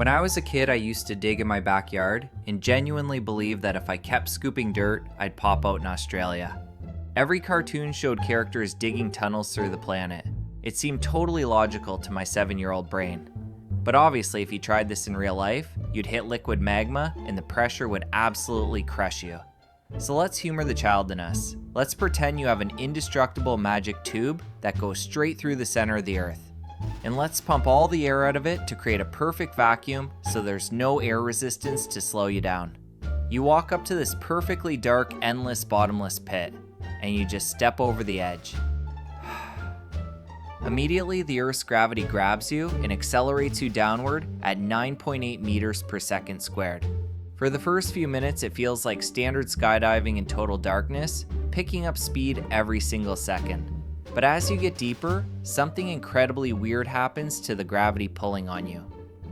When I was a kid, I used to dig in my backyard and genuinely believed that if I kept scooping dirt, I'd pop out in Australia. Every cartoon showed characters digging tunnels through the planet. It seemed totally logical to my 7-year-old brain. But obviously, if you tried this in real life, you'd hit liquid magma and the pressure would absolutely crush you. So let's humor the child in us. Let's pretend you have an indestructible magic tube that goes straight through the center of the earth. And let's pump all the air out of it to create a perfect vacuum so there's no air resistance to slow you down. You walk up to this perfectly dark, endless, bottomless pit, and you just step over the edge. Immediately, the Earth's gravity grabs you and accelerates you downward at 9.8 meters per second squared. For the first few minutes, it feels like standard skydiving in total darkness, picking up speed every single second. But as you get deeper, something incredibly weird happens to the gravity pulling on you.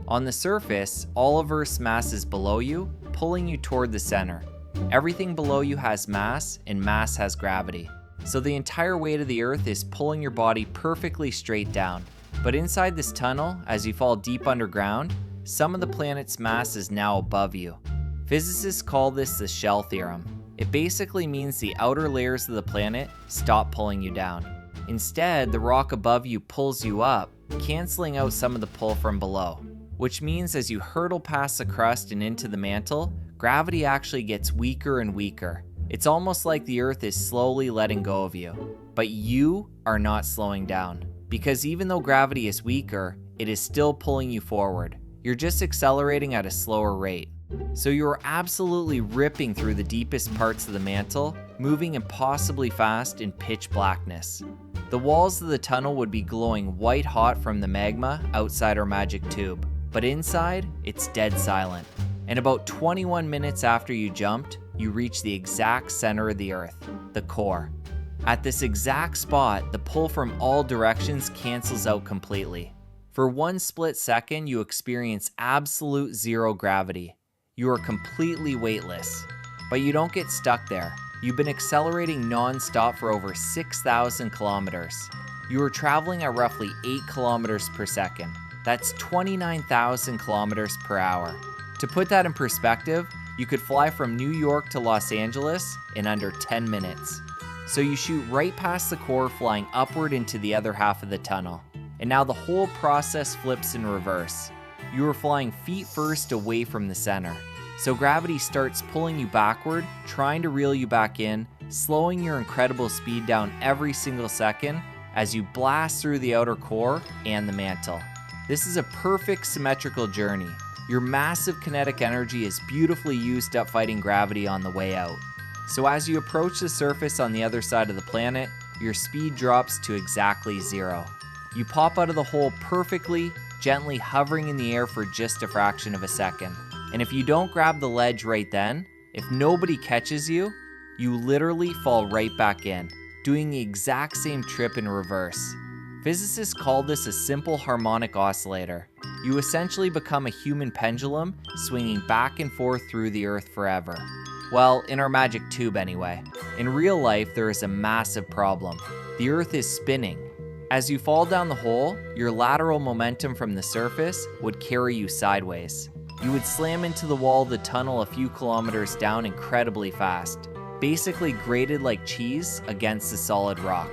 On the surface, all of Earth's mass is below you, pulling you toward the center. Everything below you has mass, and mass has gravity. So the entire weight of the Earth is pulling your body perfectly straight down. But inside this tunnel, as you fall deep underground, some of the planet's mass is now above you. Physicists call this the shell theorem. It basically means the outer layers of the planet stop pulling you down. Instead, the rock above you pulls you up, canceling out some of the pull from below. Which means as you hurtle past the crust and into the mantle, gravity actually gets weaker and weaker. It's almost like the Earth is slowly letting go of you. But you are not slowing down. Because even though gravity is weaker, it is still pulling you forward. You're just accelerating at a slower rate. So you are absolutely ripping through the deepest parts of the mantle, moving impossibly fast in pitch blackness. The walls of the tunnel would be glowing white hot from the magma outside our magic tube, but inside, it's dead silent. And about 21 minutes after you jumped, you reach the exact center of the Earth, the core. At this exact spot, the pull from all directions cancels out completely. For one split second, you experience absolute zero gravity. You are completely weightless. But you don't get stuck there. You've been accelerating non-stop for over 6,000 kilometers. You are traveling at roughly 8 kilometers per second. That's 29,000 kilometers per hour. To put that in perspective, you could fly from New York to Los Angeles in under 10 minutes. So you shoot right past the core, flying upward into the other half of the tunnel. And now the whole process flips in reverse. You are flying feet first away from the center. So gravity starts pulling you backward, trying to reel you back in, slowing your incredible speed down every single second as you blast through the outer core and the mantle. This is a perfect symmetrical journey. Your massive kinetic energy is beautifully used up fighting gravity on the way out. So as you approach the surface on the other side of the planet, your speed drops to exactly zero. You pop out of the hole perfectly, gently hovering in the air for just a fraction of a second. And if you don't grab the ledge right then, if nobody catches you, you literally fall right back in, doing the exact same trip in reverse. Physicists call this a simple harmonic oscillator. You essentially become a human pendulum, swinging back and forth through the Earth forever. Well, in our magic tube anyway. In real life, there is a massive problem. The Earth is spinning. As you fall down the hole, your lateral momentum from the surface would carry you sideways. You would slam into the wall of the tunnel a few kilometers down incredibly fast, basically grated like cheese against the solid rock.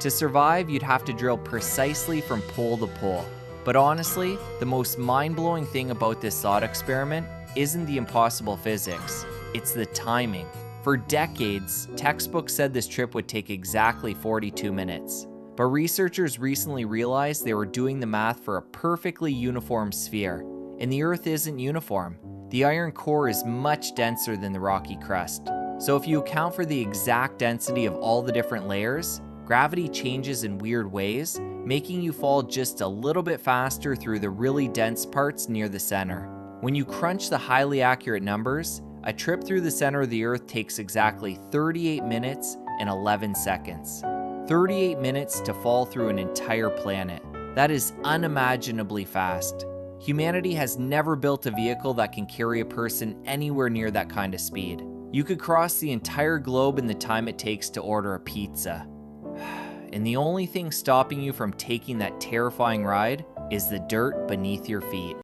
To survive, you'd have to drill precisely from pole to pole. But honestly, the most mind-blowing thing about this thought experiment isn't the impossible physics, it's the timing. For decades, textbooks said this trip would take exactly 42 minutes. But researchers recently realized they were doing the math for a perfectly uniform sphere. And the Earth isn't uniform. The iron core is much denser than the rocky crust. So if you account for the exact density of all the different layers, gravity changes in weird ways, making you fall just a little bit faster through the really dense parts near the center. When you crunch the highly accurate numbers, a trip through the center of the Earth takes exactly 38 minutes and 11 seconds. 38 minutes to fall through an entire planet. That is unimaginably fast. Humanity has never built a vehicle that can carry a person anywhere near that kind of speed. You could cross the entire globe in the time it takes to order a pizza. And the only thing stopping you from taking that terrifying ride is the dirt beneath your feet.